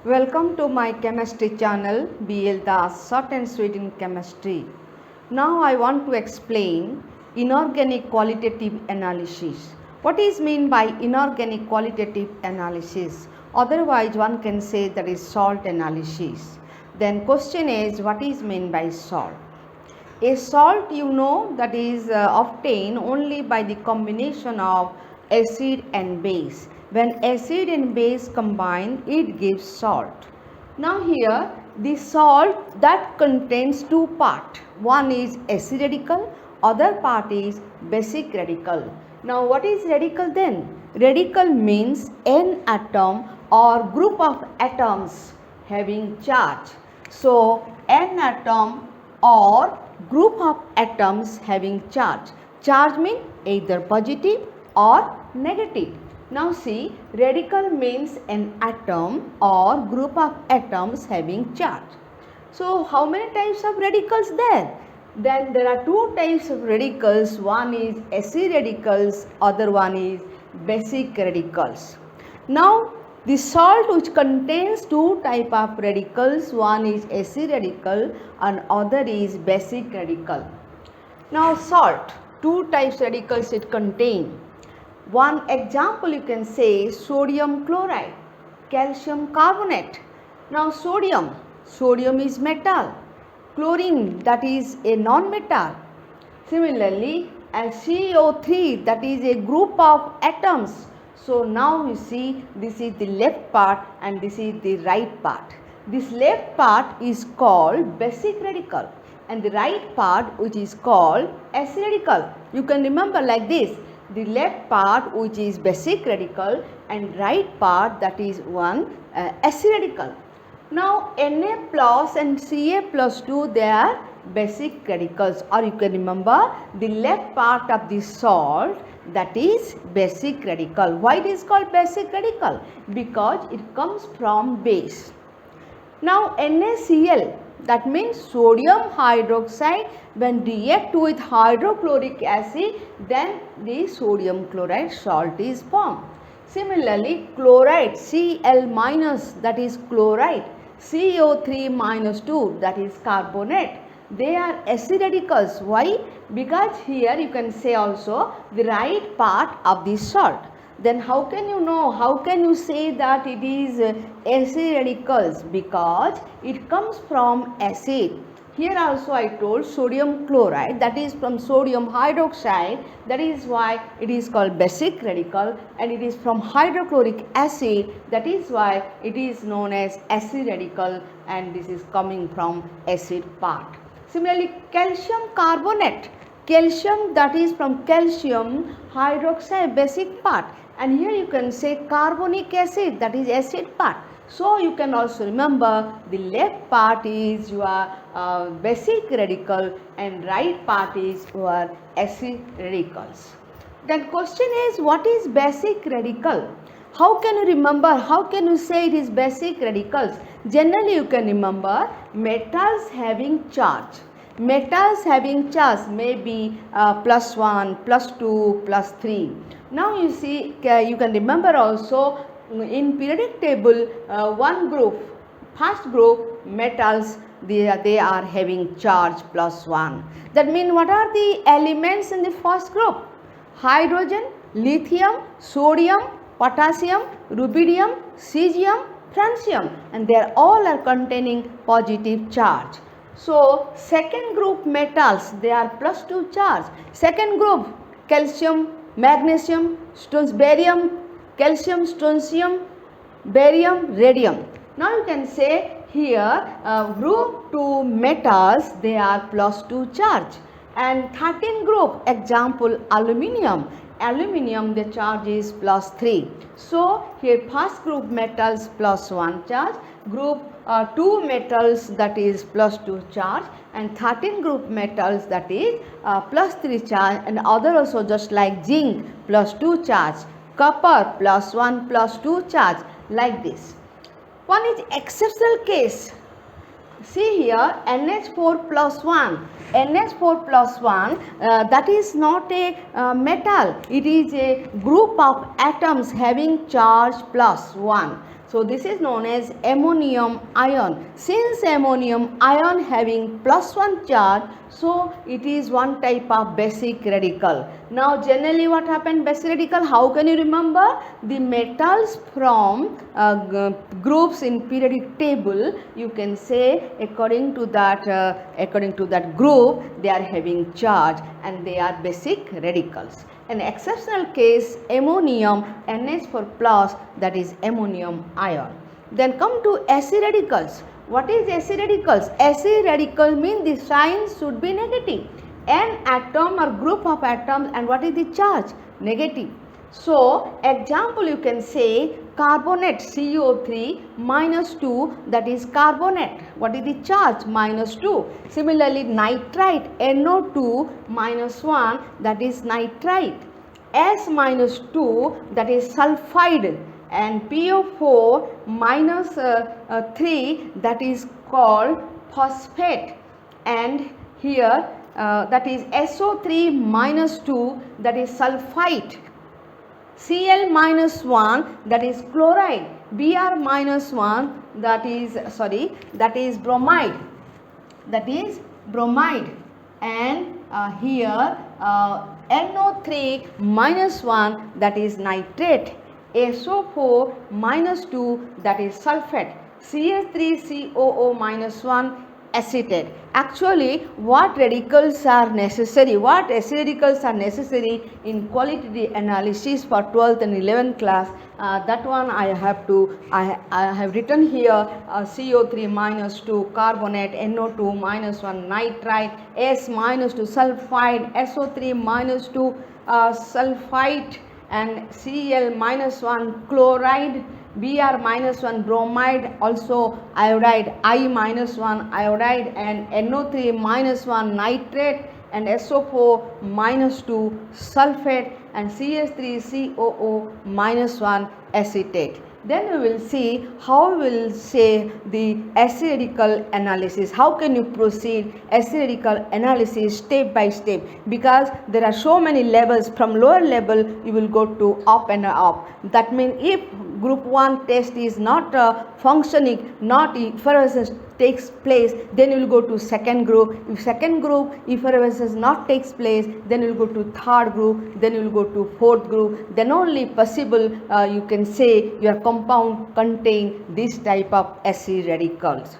Welcome to my chemistry channel BL Das Short and Sweet in Chemistry. Now I want to explain inorganic qualitative analysis. What is meant by inorganic qualitative analysis? Otherwise one can say that is salt analysis. Then question is what is meant by salt? A salt that is obtained only by the combination of acid and base. When acid and base combine, it gives salt. Now here the salt that contains two parts. One is acid radical, other part is basic radical. Now what is radical then? Radical means an atom or group of atoms having charge. So an atom or group of atoms having charge. Charge means either positive or negative. Now see, radical means an atom or group of atoms having charge. So how many types of radicals there? Then there are two types of radicals. One is acid radicals, other one is basic radicals. Now the salt which contains two type of radicals, one is acid radical and other is basic radical. Now salt, two types radicals it contain. One example you can say sodium chloride, calcium carbonate. Now sodium is metal, chlorine that is a non-metal. Similarly, and CO3 that is a group of atoms. So now you see this is the left part and this is the right part. This left part is called basic radical and the right part which is called acid radical. You can remember like this, the left part which is basic radical and right part that is one acid radical. Now Na plus and Ca plus 2 they are basic radicals, or you can remember the left part of the salt that is basic radical. Why it is called basic radical? Because it comes from base. Now NaCl, that means sodium hydroxide, when react with hydrochloric acid then the sodium chloride salt is formed. Similarly chloride Cl minus that is chloride, CO3 minus 2 that is carbonate. They are acid radicals. Why? Because here you can say also the right part of the salt. Then how can you know, how can you say that it is acid radicals? Because it comes from acid. Here also I told sodium chloride, that is from sodium hydroxide, that is why it is called basic radical, and it is from hydrochloric acid, that is why it is known as acid radical, and this is coming from acid part. Similarly calcium carbonate, calcium that is from calcium hydroxide basic part, and here you can say carbonic acid that is acid part. So you can also remember the left part is your basic radical and right part is your acid radicals. Then question is what is basic radical? How can you remember? How can you say it is basic radicals? Generally you can remember metals having charge. Metals having charge may be plus 1, plus 2, plus 3. Now you see, you can remember also in periodic table one group, first group metals they are having charge plus 1. That means what are the elements in the first group? Hydrogen, lithium, sodium, potassium, rubidium, cesium, francium, and they are all are containing positive charge. So second group metals they are plus 2 charge. Second group calcium, magnesium, barium, calcium, strontium, barium, radium. Now you can say here group 2 metals they are plus 2 charge, and 13 group example aluminium. Aluminium the charge is plus 3. So here first group metals plus 1 charge, group 2 metals that is plus 2 charge, and 13 group metals that is plus 3 charge, and other also just like zinc plus 2 charge, copper plus 1 plus 2 charge, like this. One is exceptional case. See here NH4 plus 1. NH4 plus 1 that is not a metal. It is a group of atoms having charge plus 1. So this is known as ammonium ion. Since ammonium ion having +1 charge, so it is one type of basic radical. Now generally what happened basic radical, how can you remember? The metals from groups in periodic table, you can say according to that group they are having charge and they are basic radicals. An exceptional case ammonium NH4 plus, that is ammonium ion. Then come to acid radicals. What is acid radicals? Acid radical means the sign should be negative. An atom or group of atoms, and what is the charge? Negative. So example you can say carbonate CO3 minus 2, that is carbonate. What is the charge? Minus 2. Similarly nitrite NO2 minus 1, that is nitrite. S minus 2, that is sulfide, and PO4 minus 3, that is called phosphate, and here that is SO3 minus 2, that is sulfite. Cl minus 1, that is chloride. Br minus 1, that is bromide. That is bromide. And here NO3 minus 1, that is nitrate. SO4 minus 2, that is sulfate. CH3COO minus 1, acetate. Actually what radicals are necessary, what acid radicals are necessary in qualitative analysis for 12th and 11th class, that one I have written here. CO3 minus 2 carbonate, NO2 minus 1 nitrite, S minus 2 sulfide, SO3 minus 2 sulfite, and Cl minus 1 chloride, Br minus 1 bromide, also iodide, I minus 1 iodide, and NO3 minus 1 nitrate, and SO4 minus 2 sulfate, and CH3COO minus 1 acetate. Then we will see how we will say the acid radical analysis. How can you proceed acid radical analysis step by step, because there are so many levels. From lower level you will go to up and up. That means if group 1 test is not functioning, not effervescence takes place, then you will go to second group. If second group effervescence not takes place, then you will go to third group, then you will go to fourth group. Then only possible you can say your compound contain this type of acid radicals.